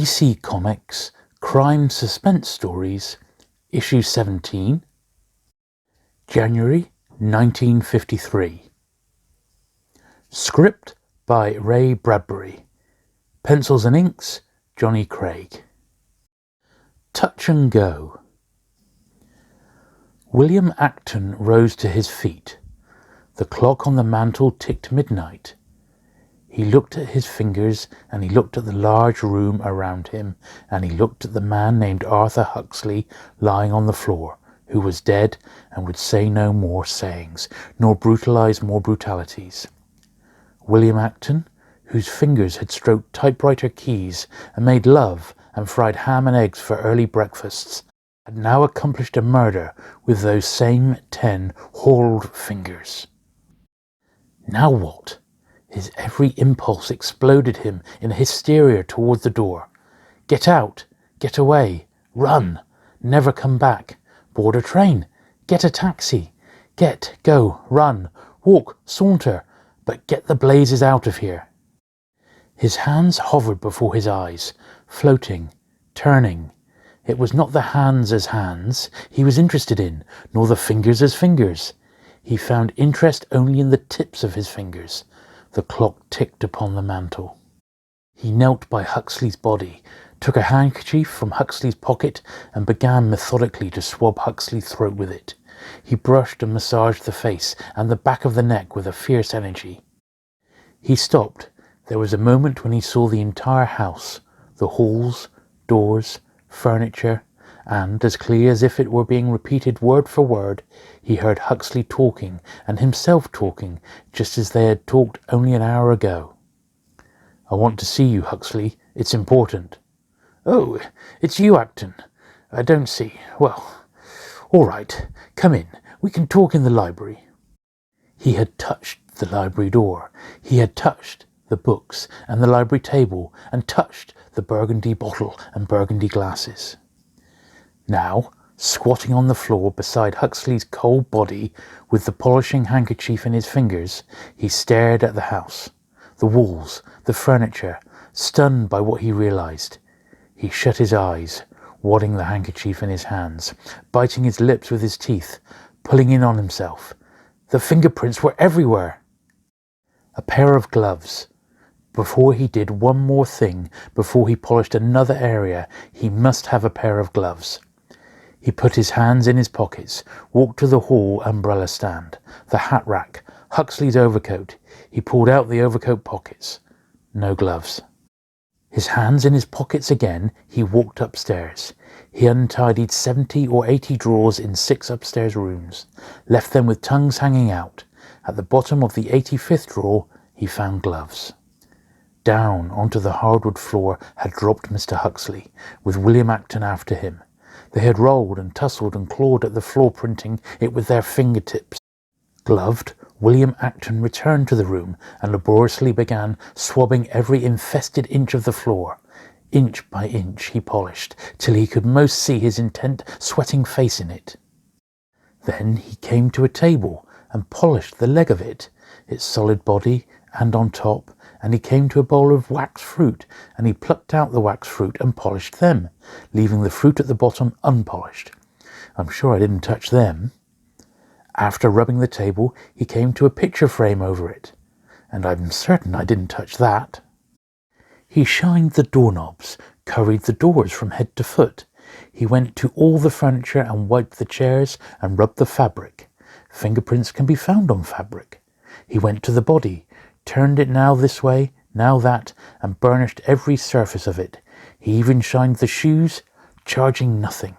DC Comics Crime Suspense Stories, Issue 17, January 1953. Script by Ray Bradbury. Pencils and inks, Johnny Craig. Touch and go. William Acton rose to his feet. The clock on the mantel ticked midnight. He looked at his fingers, and he looked at the large room around him, and he looked at the man named Arthur Huxley lying on the floor, who was dead and would say no more sayings, nor brutalize more brutalities. William Acton, whose fingers had stroked typewriter keys and made love and fried ham and eggs for early breakfasts, had now accomplished a murder with those same 10 hauled fingers. Now what? His every impulse exploded him in a hysteria toward the door. Get out! Get away! Run! Never come back! Board a train! Get a taxi! Go, run, walk, saunter, but get the blazes out of here! His hands hovered before his eyes, floating, turning. It was not the hands as hands he was interested in, nor the fingers as fingers. He found interest only in the tips of his fingers. The clock ticked upon the mantel. He knelt by Huxley's body, took a handkerchief from Huxley's pocket, and began methodically to swab Huxley's throat with it. He brushed and massaged the face and the back of the neck with a fierce energy. He stopped. There was a moment when he saw the entire house, the halls, doors, furniture, and, as clear as if it were being repeated word for word, he heard Huxley talking and himself talking just as they had talked only an hour ago. "I want to see you, Huxley. It's important." "Oh, it's you, Acton. I don't see. Well, all right. Come in. We can talk in the library." He had touched the library door. He had touched the books and the library table, and touched the burgundy bottle and burgundy glasses. Now, squatting on the floor beside Huxley's cold body, with the polishing handkerchief in his fingers, he stared at the house, the walls, the furniture, stunned by what he realized. He shut his eyes, wadding the handkerchief in his hands, biting his lips with his teeth, pulling in on himself. The fingerprints were everywhere. A pair of gloves. Before he did one more thing, before he polished another area, he must have a pair of gloves. He put his hands in his pockets, walked to the hall umbrella stand, the hat rack, Huxley's overcoat. He pulled out the overcoat pockets. No gloves. His hands in his pockets again, he walked upstairs. He untidied 70 or 80 drawers in 6 upstairs rooms, left them with tongues hanging out. At the bottom of the 85th drawer, he found gloves. Down onto the hardwood floor had dropped Mr. Huxley, with William Acton after him. They had rolled and tussled and clawed at the floor, printing it with their fingertips. Gloved, William Acton returned to the room and laboriously began swabbing every infested inch of the floor. Inch by inch he polished, till he could most see his intent, sweating face in it. Then he came to a table and polished the leg of it, its solid body, and on top, and he came to a bowl of wax fruit, and he plucked out the wax fruit and polished them, leaving the fruit at the bottom unpolished. I'm sure I didn't touch them. After rubbing the table, he came to a picture frame over it, and I'm certain I didn't touch that. He shined the doorknobs, curried the doors from head to foot. He went to all the furniture and wiped the chairs and rubbed the fabric. Fingerprints can be found on fabric. He went to the body, turned it now this way, now that, and burnished every surface of it. He even shined the shoes, charging nothing.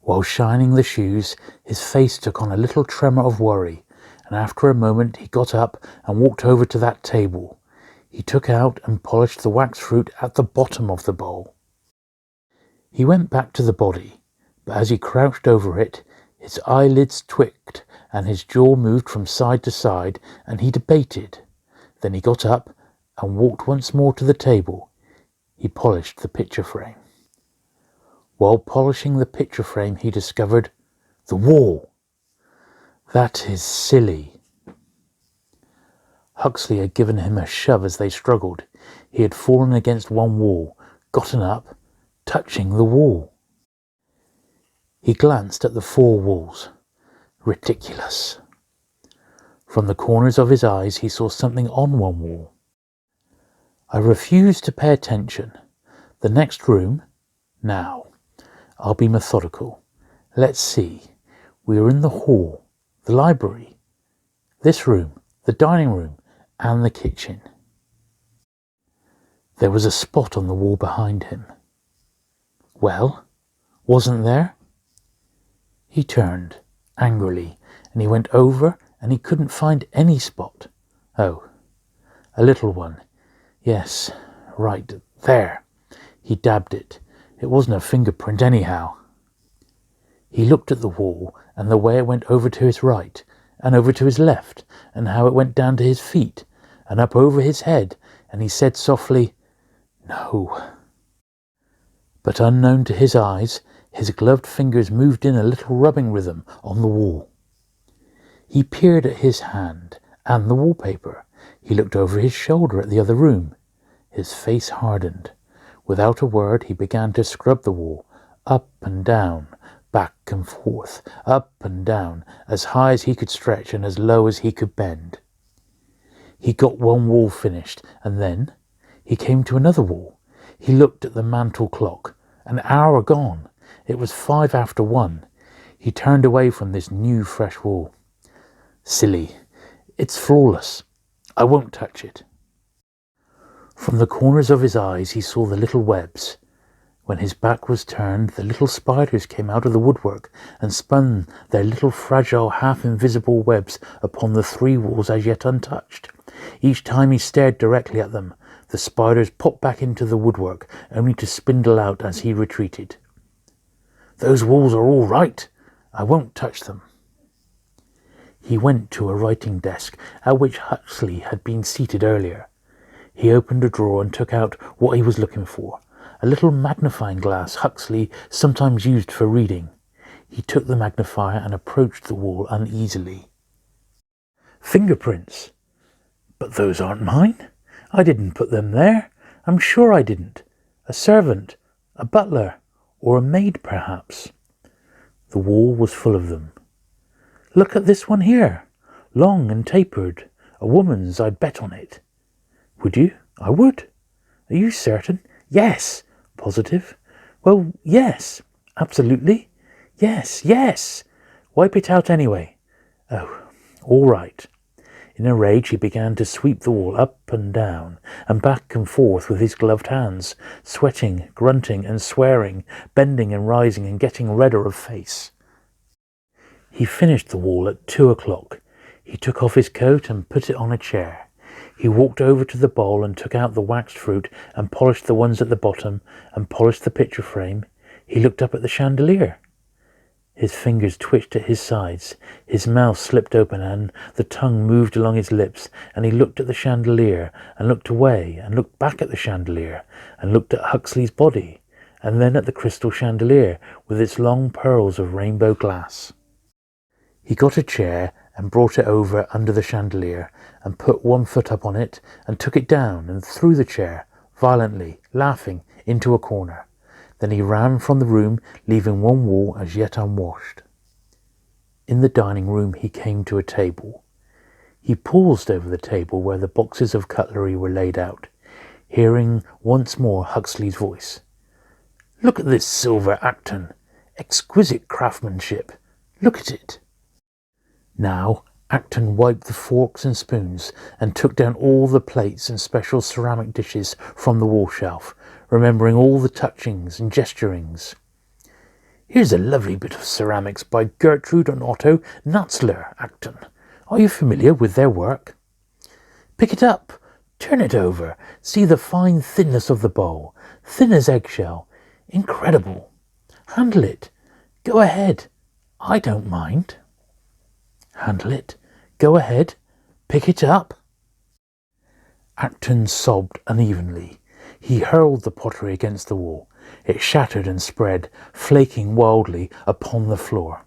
While shining the shoes, his face took on a little tremor of worry, and after a moment he got up and walked over to that table. He took out and polished the wax fruit at the bottom of the bowl. He went back to the body, but as he crouched over it, his eyelids twitched and his jaw moved from side to side, and he debated. Then he got up and walked once more to the table. He polished the picture frame. While polishing the picture frame, he discovered the wall. That is silly. Huxley had given him a shove as they struggled. He had fallen against one wall, gotten up, touching the wall. He glanced at the 4 walls. Ridiculous. From the corners of his eyes he saw something on one wall. I refused to pay attention. The next room. Now, I'll be methodical. Let's see. We are in the hall, the library, this room, the dining room, and the kitchen. There was a spot on the wall behind him. Well, wasn't there? He turned angrily, and he went over, and he couldn't find any spot. Oh, a little one. Yes, right, there. He dabbed it. It wasn't a fingerprint anyhow. He looked at the wall, and the way it went over to his right, and over to his left, and how it went down to his feet, and up over his head, and he said softly, "No." But unknown to his eyes, his gloved fingers moved in a little rubbing rhythm on the wall. He peered at his hand and the wallpaper. He looked over his shoulder at the other room. His face hardened. Without a word, he began to scrub the wall, up and down, back and forth, up and down, as high as he could stretch and as low as he could bend. He got one wall finished, and then he came to another wall. He looked at the mantel clock. An hour gone. It was 5 after 1. He turned away from this new fresh wall. Silly. It's flawless. I won't touch it. From the corners of his eyes he saw the little webs. When his back was turned, the little spiders came out of the woodwork and spun their little fragile half-invisible webs upon the 3 walls as yet untouched. Each time he stared directly at them, the spiders popped back into the woodwork, only to spindle out as he retreated. Those walls are all right. I won't touch them. He went to a writing desk at which Huxley had been seated earlier. He opened a drawer and took out what he was looking for, a little magnifying glass Huxley sometimes used for reading. He took the magnifier and approached the wall uneasily. Fingerprints. But those aren't mine. I didn't put them there. I'm sure I didn't. A servant, a butler, or a maid perhaps. The wall was full of them. Look at this one here. Long and tapered. A woman's, I'd bet on it. Would you? I would. Are you certain? Yes. Positive? Well, yes. Absolutely. Yes, yes. Wipe it out anyway. Oh, all right. In a rage he began to sweep the wall up and down and back and forth with his gloved hands, sweating, grunting and swearing, bending and rising and getting redder of face. He finished the wall at 2 o'clock. He took off his coat and put it on a chair. He walked over to the bowl and took out the waxed fruit and polished the ones at the bottom and polished the picture frame. He looked up at the chandelier. His fingers twitched at his sides, his mouth slipped open and the tongue moved along his lips, and he looked at the chandelier and looked away and looked back at the chandelier and looked at Huxley's body and then at the crystal chandelier with its long pearls of rainbow glass. He got a chair and brought it over under the chandelier and put one foot up on it and took it down and threw the chair, violently, laughing, into a corner. Then he ran from the room, leaving one wall as yet unwashed. In the dining room he came to a table. He paused over the table where the boxes of cutlery were laid out, hearing once more Huxley's voice. Look at this silver Acton. Exquisite craftsmanship. Look at it. Now Acton wiped the forks and spoons and took down all the plates and special ceramic dishes from the wall shelf, remembering all the touchings and gesturings. Here's a lovely bit of ceramics by Gertrude and Otto Nutzler, Acton. Are you familiar with their work? Pick it up, turn it over, see the fine thinness of the bowl, thin as eggshell. Incredible. Handle it. Go ahead. I don't mind. Handle it. Go ahead. Pick it up. Acton sobbed unevenly. He hurled the pottery against the wall. It shattered and spread, flaking wildly upon the floor.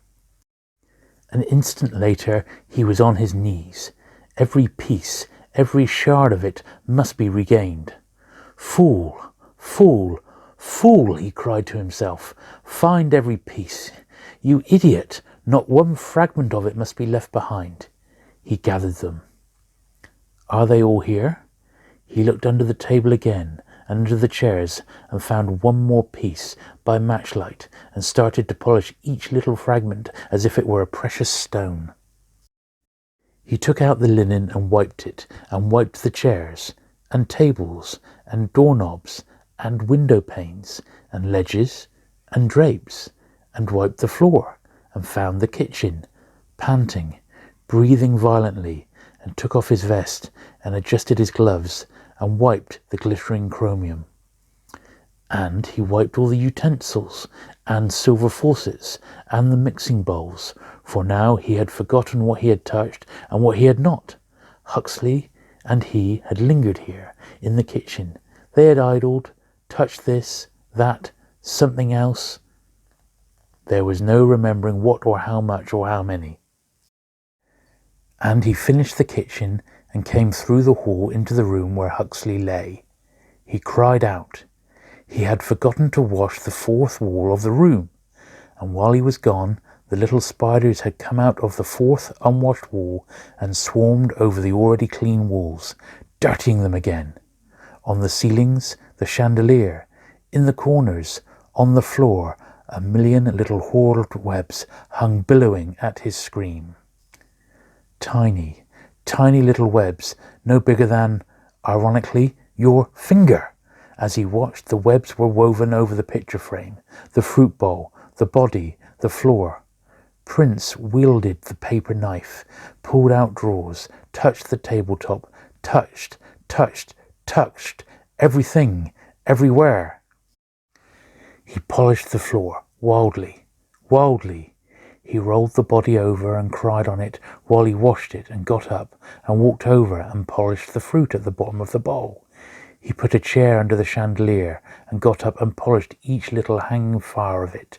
An instant later he was on his knees. Every piece, every shard of it must be regained. Fool, fool, fool, he cried to himself. Find every piece. You idiot, not one fragment of it must be left behind. He gathered them. Are they all here? He looked under the table again and under the chairs and found one more piece by matchlight and started to polish each little fragment as if it were a precious stone. He took out the linen and wiped the chairs and tables and doorknobs and window panes and ledges and drapes and wiped the floor and found the kitchen, panting, breathing violently, and took off his vest and adjusted his gloves and wiped the glittering chromium. And he wiped all the utensils and silver faucets and the mixing bowls, for now he had forgotten what he had touched and what he had not. Huxley and he had lingered here in the kitchen. They had idled, touched this, that, something else. There was no remembering what or how much or how many. And he finished the kitchen and came through the hall into the room where Huxley lay. He cried out. He had forgotten to wash the fourth wall of the room, and while he was gone, the little spiders had come out of the fourth unwashed wall and swarmed over the already clean walls, dirtying them again. On the ceilings, the chandelier, in the corners, on the floor, a million little horrid webs hung billowing at his scream. Tiny, tiny little webs, no bigger than, ironically, your finger. As he watched, the webs were woven over the picture frame, the fruit bowl, the body, the floor. Prince wielded the paper knife, pulled out drawers, touched the tabletop, touched, everything, everywhere. He polished the floor, wildly. He rolled the body over and cried on it while he washed it and got up and walked over and polished the fruit at the bottom of the bowl. He put a chair under the chandelier and got up and polished each little hanging fire of it,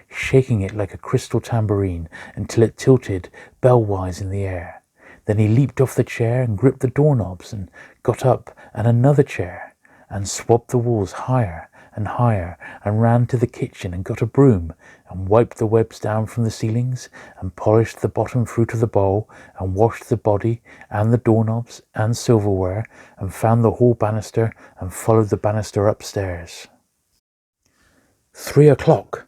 shaking it like a crystal tambourine until it tilted bell-wise in the air. Then he leaped off the chair and gripped the doorknobs and got up and another chair and swabbed the walls higher and ran to the kitchen and got a broom and wiped the webs down from the ceilings and polished the bottom fruit of the bowl and washed the body and the doorknobs and silverware and found the hall banister and followed the banister upstairs. 3 o'clock.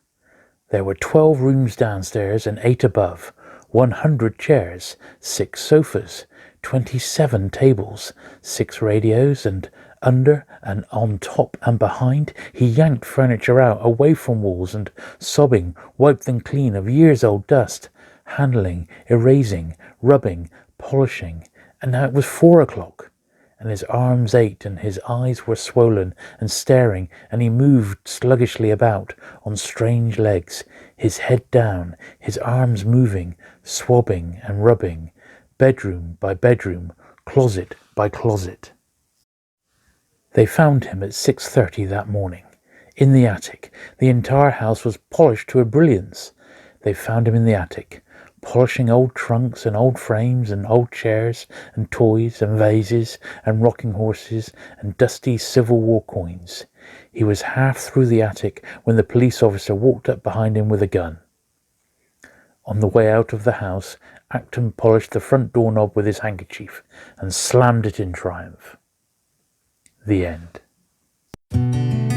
There were 12 rooms downstairs and 8 above, 100 chairs, 6 sofas, 27 tables, 6 radios, and under and on top and behind, he yanked furniture out away from walls and, sobbing, wiped them clean of years-old dust, handling, erasing, rubbing, polishing. And now it was 4 o'clock, and his arms ached and his eyes were swollen and staring, and he moved sluggishly about on strange legs, his head down, his arms moving, swabbing and rubbing, bedroom by bedroom, closet by closet. They found him at 6:30 that morning, in the attic. The entire house was polished to a brilliance. They found him in the attic, polishing old trunks and old frames and old chairs and toys and vases and rocking horses and dusty Civil War coins. He was half through the attic when the police officer walked up behind him with a gun. On the way out of the house, Acton polished the front doorknob with his handkerchief and slammed it in triumph. The end.